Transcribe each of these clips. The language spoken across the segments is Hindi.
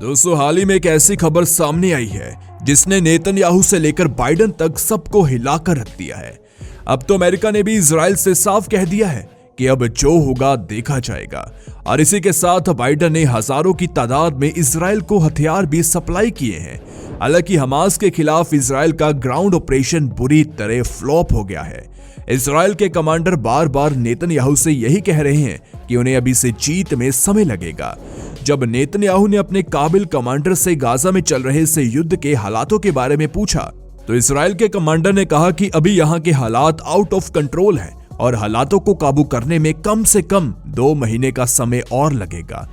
दोस्तों, हाल ही में एक ऐसी खबर सामने आई है जिसने नेतन्याहू से लेकर बाइडन तक सबको हिलाकर रख दिया है। अब तो अमेरिका ने भी इजराइल से साफ कह दिया है कि अब जो होगा देखा जाएगा। और इसी के साथ बाइडन ने हजारों की तादाद में इजराइल को हथियार भी सप्लाई किए हैं। हालांकि हमास के खिलाफ इजराइल का ग्राउंड ऑपरेशन बुरी तरह फ्लॉप हो गया है। इजराइल के कमांडर बार बार नेतन्याहू से यही कह रहे हैं कि उन्हें अभी से जीत में समय लगेगा। जब नेतन्याहू ने अपने काबिल कमांडर से गाजा में चल रहे इस युद्ध के हालातों के बारे में पूछा तो इजराइल के कमांडर ने कहा कि अभी यहाँ के हालात आउट ऑफ कंट्रोल हैं और हालातों को काबू करने में कम से कम 2 महीने का समय और लगेगा।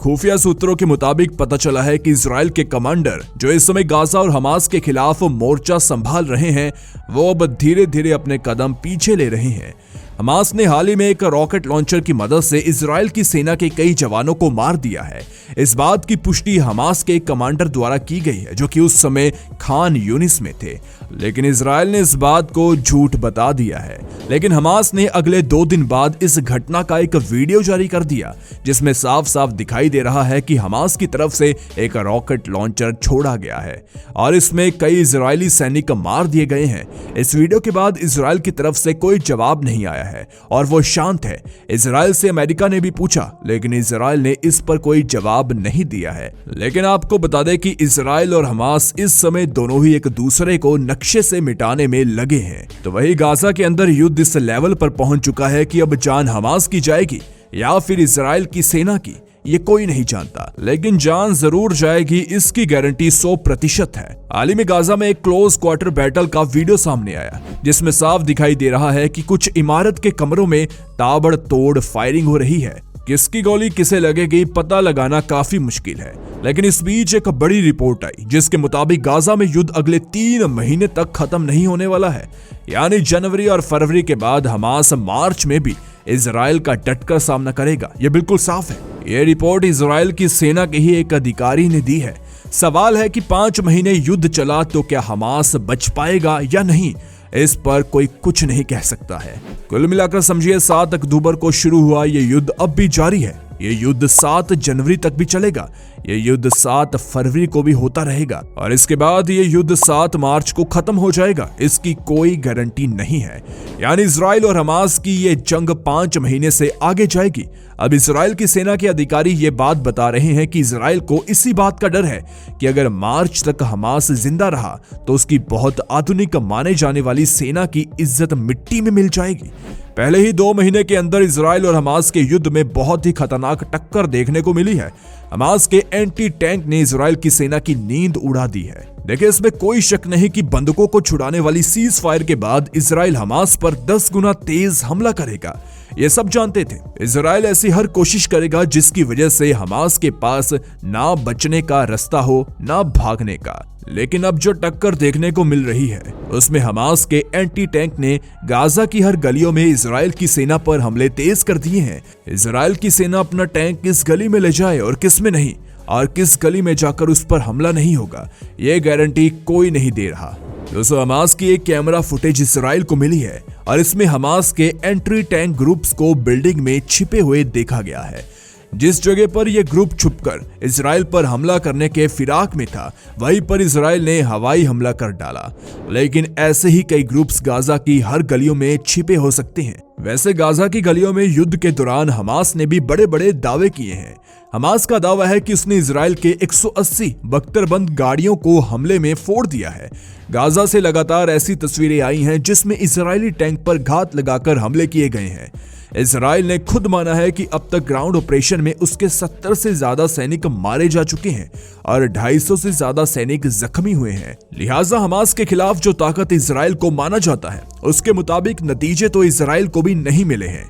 खुफिया सूत्रों के मुताबिक पता चला है कि इजराइल के कमांडर जो इस समय गाजा और हमास के खिलाफ मोर्चा संभाल रहे हैं, वो अब धीरे धीरे अपने कदम पीछे ले रहे हैं। हमास ने हाल ही में एक रॉकेट लॉन्चर की मदद से इजराइल की सेना के कई जवानों को मार दिया है। इस बात की पुष्टि हमास के कमांडर द्वारा की गई है, जो कि उस समय खान यूनिस में थे। लेकिन इजराइल ने इस बात को झूठ बता दिया है। लेकिन हमास ने अगले 2 दिन बाद इस घटना का एक वीडियो जारी कर दिया, जिसमें साफ साफ दिखाई दे रहा है कि हमास की तरफ से एक रॉकेट लॉन्चर छोड़ा गया है और इसमें कई इजरायली सैनिक मार दिए गए हैं। इस वीडियो के बाद इजराइल की तरफ से कोई जवाब नहीं आया है और वो शांत है। इजराइल से अमेरिका ने भी पूछा, लेकिन इजराइल ने इस पर कोई जवाब नहीं दिया है। लेकिन आपको बता दें कि इजराइल और हमास इस समय दोनों ही एक दूसरे को नक्शे से मिटाने में लगे हैं। तो वही गाजा के अंदर युद्ध इस लेवल पर पहुंच चुका है कि अब जान हमास की जाएगी या फिर इजराइल की सेना की, ये कोई नहीं जानता। लेकिन जान जरूर जाएगी, इसकी गारंटी 100% है। हाल ही में गाजा में एक क्लोज क्वार्टर बैटल का वीडियो सामने आया, जिसमें साफ दिखाई दे रहा है कि कुछ इमारत के कमरों में ताबड़तोड़ फायरिंग हो रही है। किसकी गोली किसे लगेगी पता लगाना काफी मुश्किल है। लेकिन इस बीच एक बड़ी रिपोर्ट आई, जिसके मुताबिक गाजा में युद्ध अगले 3 महीने तक खत्म नहीं होने वाला है। यानी जनवरी और फरवरी के बाद हमास मार्च में भी इजराइल का डटकर सामना करेगा। यह बिल्कुल साफ है। यह रिपोर्ट इजराइल की सेना के ही एक अधिकारी ने दी है। सवाल है कि 5 महीने युद्ध चला तो क्या हमास बच पाएगा या नहीं, इस पर कोई कुछ नहीं कह सकता है। कुल मिलाकर समझिए 7 अक्टूबर को शुरू हुआ ये युद्ध अब भी जारी है। ये युद्ध 7 जनवरी तक भी चलेगा। ये युद्ध 7 फरवरी को भी होता रहेगा और इसके बाद ये युद्ध 7 मार्च को खत्म हो जाएगा। इसकी कोई गारंटी नहीं है। यानी इजराइल और हमास की ये जंग 5 महीने से आगे जाएगी। अब इजराइल की सेना के अधिकारी ये बात बता रहे हैं कि इजराइल को इसी बात का डर है कि अगर मार्च तक हमास जिंदा रहा तो उसकी बहुत आधुनिक माने जाने वाली सेना की इज्जत मिट्टी में मिल जाएगी। पहले ही 2 महीने के अंदर इजराइल और हमास के युद्ध में बहुत ही खतरनाक टक्कर देखने को मिली है। हमास के एंटी टैंक ने इजराइल की सेना की नींद उड़ा दी है। देखिए, इसमें कोई शक नहीं कि बंदूकों को छुड़ाने वाली सीज फायर के बाद इजराइल हमास पर 10 गुना तेज हमला करेगा। ये सब जानते थे। इजराइल ऐसी हर कोशिश करेगा जिसकी वजह से हमास के पास ना बचने का रास्ता हो ना भागने का। लेकिन अब जो टक्कर देखने को मिल रही है उसमें हमास के एंटी टैंक ने गाजा की हर गलियों में इजराइल की सेना पर हमले तेज कर दिए हैं। इजराइल की सेना अपना टैंक किस गली में ले जाए और किस में नहीं, और किस गली में जाकर उस पर हमला नहीं होगा, ये गारंटी कोई नहीं दे रहा। दोस्तों, हमास की एक कैमरा फुटेज इजराइल को मिली है और इसमें हमास के एंट्री टैंक ग्रुप्स को बिल्डिंग में छिपे हुए देखा गया है। जिस जगह पर यह ग्रुप छुपकर इजराइल पर हमला करने के फिराक में था, वहीं पर इजराइल ने हवाई हमला कर डाला। लेकिन ऐसे ही कई ग्रुप्स गाजा की हर गलियों में छिपे हो सकते हैं। वैसे गाजा की गलियों में युद्ध के दौरान हमास ने भी बड़े बड़े दावे किए हैं। हमास का दावा है कि उसने इजराइल के 180 बख्तरबंद गाड़ियों को हमले में फोड़ दिया है। गाजा से लगातार ऐसी तस्वीरें आई हैं जिसमें इजरायली टैंक पर घात लगाकर हमले किए गए हैं। इजराइल ने खुद माना है कि अब तक ग्राउंड ऑपरेशन में उसके 70 से ज्यादा सैनिक मारे जा चुके हैं और 250 से ज्यादा सैनिक जख्मी हुए हैं। लिहाजा हमास के खिलाफ जो ताकत इजराइल को माना जाता है, उसके मुताबिक नतीजे तो इजराइल को भी नहीं मिले हैं।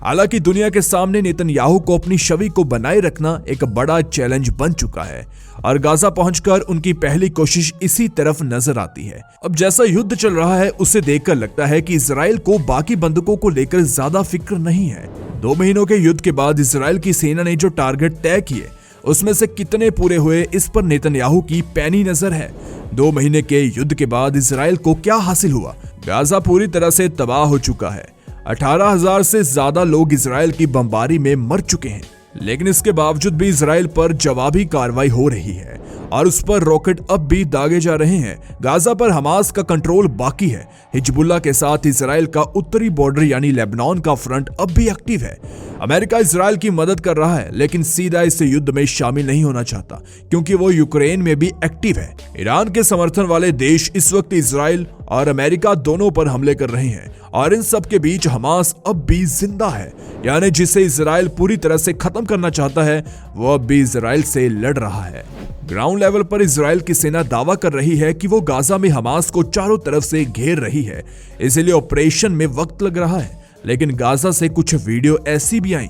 हालांकि दुनिया के सामने नेतन्याहू को अपनी छवि को बनाए रखना एक बड़ा चैलेंज बन चुका है और गाजा पहुंचकर उनकी पहली कोशिश इसी तरफ नजर आती है। अब जैसा युद्ध चल रहा है उसे देखकर लगता है कि इजराइल को बाकी बंदूकों को लेकर ज्यादा फिक्र नहीं है। 2 महीनों के युद्ध के बाद इजराइल की सेना ने जो टारगेट तय किए उसमें से कितने पूरे हुए, इस पर नेतन्याहू की पैनी नजर है। 2 महीने के युद्ध के बाद इजराइल को क्या हासिल हुआ? गाजा पूरी तरह से तबाह हो चुका है। 18,000 से ज्यादा लोग इजराइल की बमबारी में मर चुके हैं। लेकिन इसके बावजूद भी इजराइल पर जवाबी कार्रवाई हो रही है और उस पर रॉकेट अब भी दागे जा रहे हैं। गाजा पर हमास का कंट्रोल बाकी है। हिजबुल्लाह के साथ इजराइल का उत्तरी बॉर्डर यानी लेबनान का फ्रंट अब भी एक्टिव है। अमेरिका इजराइल की मदद कर रहा है लेकिन सीधा इस युद्ध में शामिल नहीं होना चाहता क्योंकि वो यूक्रेन में भी एक्टिव है। ईरान के समर्थन वाले देश इस वक्त इजराइल और अमेरिका दोनों पर हमले कर रहे हैं और इन सब के बीच हमास अब भी जिंदा है, यानी जिसे इजराइल पूरी तरह से खत्म करना चाहता है वो अब भी इजराइल से लड़ रहा है। ग्राउंड लेवल पर इजराइल की सेना दावा कर रही है कि वो गाजा में हमास को चारों तरफ से घेर रही है, इसलिए ऑपरेशन में वक्त लग रहा है। लेकिन गाजा से कुछ वीडियो ऐसी भी आई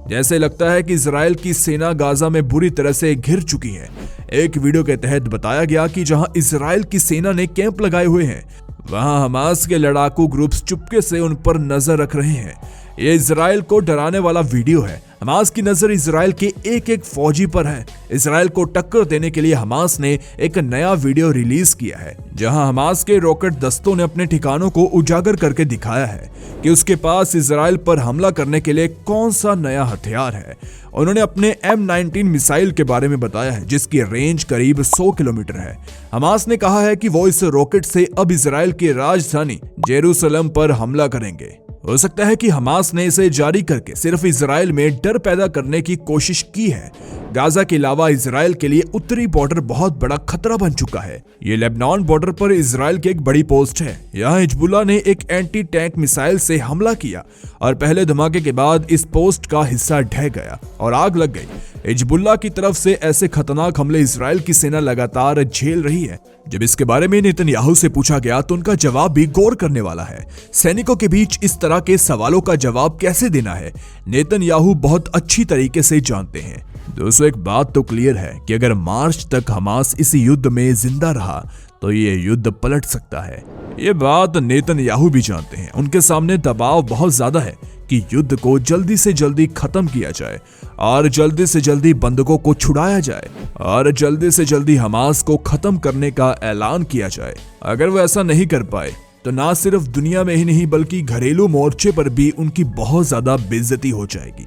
जैसे लगता है कि इजराइल की सेना गाजा में बुरी तरह से घिर चुकी है। एक वीडियो के तहत बताया गया कि जहां इजराइल की सेना ने कैंप लगाए हुए हैं वहां हमास के लड़ाकू ग्रुप्स चुपके से उन पर नजर रख रहे हैं। ये इजराइल को डराने वाला वीडियो है। हमास की नजर इजराइल के एक एक फौजी पर है। इजराइल को टक्कर देने के लिए हमास ने एक नया वीडियो रिलीज किया है जहां हमास के रॉकेट दस्तों ने अपने ठिकानों को उजागर करके दिखाया है कि उसके पास इजराइल पर हमला करने के लिए कौन सा नया हथियार है। उन्होंने अपने M19 मिसाइल के बारे में बताया है जिसकी रेंज करीब 100 किलोमीटर है। हमास ने कहा है कि वो इस रॉकेट से अब इजराइल की राजधानी जेरूसलम पर हमला करेंगे। हो सकता है कि हमास ने इसे जारी करके सिर्फ इजराइल में डर पैदा करने की कोशिश की है। गाजा के अलावा इजराइल के लिए उत्तरी बॉर्डर बहुत बड़ा खतरा बन चुका है। ये लेबनान बॉर्डर पर इजराइल की एक बड़ी पोस्ट है। यहाँ हिजबुल्लाह ने एक एंटी टैंक मिसाइल से हमला किया और पहले धमाके के बाद इस पोस्ट का हिस्सा ढह गया और आग लग गई। हिजबुल्लाह की तरफ से ऐसे खतरनाक हमले इजराइल की सेना लगातार झेल रही है। जब इसके बारे में नेतन्याहू से पूछा गया तो उनका जवाब भी गौर करने वाला है। सैनिकों के बीच इस तरह के सवालों का जवाब कैसे देना है नेतन्याहू बहुत अच्छी तरीके से जानते हैं। दोस्तों, एक बात तो क्लियर है कि अगर मार्च तक हमास इस युद्ध में जिंदा रहा तो ये युद्ध पलट सकता है। ये बात नेतन्याहू भी जानते हैं। उनके सामने दबाव बहुत ज्यादा है कि युद्ध को जल्दी से जल्दी खत्म किया जाए और जल्दी से जल्दी बंधकों को छुड़ाया जाए और जल्दी से जल्दी हमास को खत्म करने का ऐलान किया जाए। अगर वो ऐसा नहीं कर पाए तो ना सिर्फ दुनिया में ही नहीं बल्कि घरेलू मोर्चे पर भी उनकी बहुत ज्यादा बेइज्जती हो जाएगी।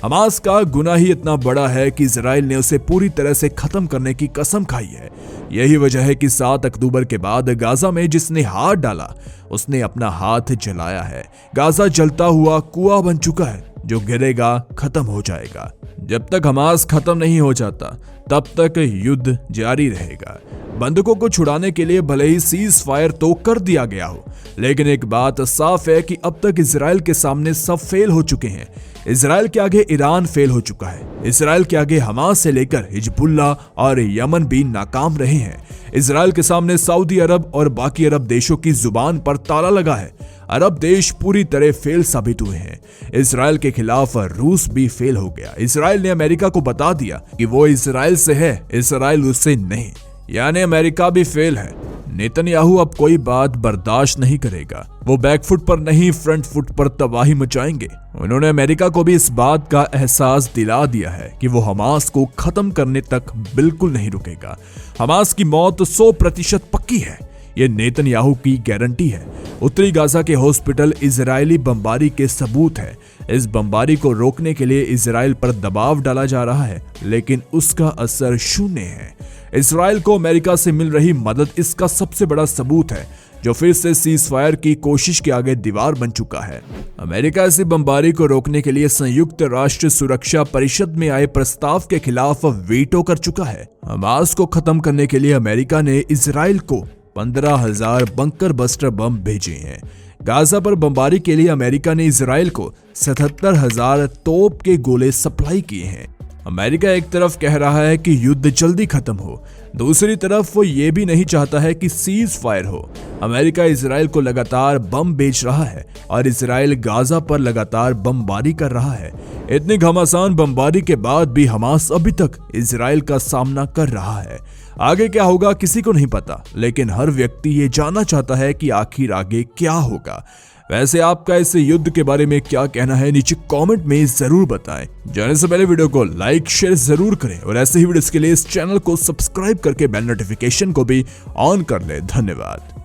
हमास का गुनाह ही इतना बड़ा है कि इजराइल ने उसे पूरी तरह से खत्म करने की कसम खाई है। यही वजह है कि 7 अक्टूबर के बाद गाजा में जिसने हाथ डाला उसने अपना हाथ जलाया है। गाजा जलता हुआ कुआं बन चुका है जो गिरेगा खत्म हो जाएगा। जब तक हमास खत्म नहीं हो जाता तब तक युद्ध जारी रहेगा। बंधकों को छुड़ाने के लिए भले ही सीज फायर तो कर दिया गया हो, लेकिन एक बात साफ है कि अब तक इजराइल के सामने सब फेल हो चुके हैं। इजराइल के आगे ईरान फेल हो चुका है। इजराइल के आगे हमास से लेकर हिजबुल्लाह और यमन भी नाकाम रहे हैं। इजराइल के सामने सऊदी अरब और बाकी अरब देशों की जुबान पर ताला लगा है। अरब देश पूरी तरह फेल साबित हुए हैं। इजराइल के खिलाफ रूस भी फेल हो गया। इजराइल ने अमेरिका को बता दिया कि वो इजराइल से है, इजराइल उससे नहीं, यानी अमेरिका भी फेल है। नेतन्याहू अब कोई बात बर्दाश्त नहीं करेगा। वो बैकफुट पर नहीं फ्रंट फुट पर तबाही मचाएंगे। उन्होंने अमेरिका को भी इस बात का एहसास दिला दिया है कि वो हमास को खत्म करने तक बिल्कुल नहीं रुकेगा। हमास की मौत 100% पक्की है। ये नेतन्याहू की गारंटी है। उत्तरी गाजा के हॉस्पिटल इजरायली बमबारी के सबूत है। इस बमबारी को रोकने के लिए इजराइल पर दबाव डाला जा रहा है, लेकिन उसका असर शून्य है। इजराइल को अमेरिका से मिल रही मदद इसका सबसे बड़ा सबूत है, जो फिर से सीज फायर की कोशिश के आगे दीवार बन चुका है। अमेरिका ऐसी बमबारी को रोकने के लिए संयुक्त राष्ट्र सुरक्षा परिषद में आए प्रस्ताव के खिलाफ वीटो कर चुका है। हमास को खत्म करने के लिए अमेरिका ने इजराइल को 15,000 बंकर बस्टर बम भेजे हैं। गाजा पर बमबारी के लिए अमेरिका ने इजराइल को 77,000 तोप के गोले सप्लाई किए हैं। अमेरिका एक तरफ कह रहा है कि युद्ध जल्दी खत्म हो, दूसरी तरफ वो ये भी नहीं चाहता है कि सीज फायर हो। अमेरिका इजराइल को लगातार बम बेच रहा है और इजराइल गाजा पर लगातार बमबारी कर रहा है। इतनी घमासान बमबारी के बाद भी हमास अभी तक इजराइल का सामना कर रहा है। आगे क्या होगा किसी को नहीं पता, लेकिन हर व्यक्ति ये जानना चाहता है कि आखिर आगे क्या होगा। वैसे आपका इस युद्ध के बारे में क्या कहना है, नीचे कमेंट में जरूर बताएं। जाने से पहले वीडियो को लाइक शेयर जरूर करें और ऐसे ही वीडियोस के लिए इस चैनल को सब्सक्राइब करके बेल नोटिफिकेशन को भी ऑन कर लें। धन्यवाद।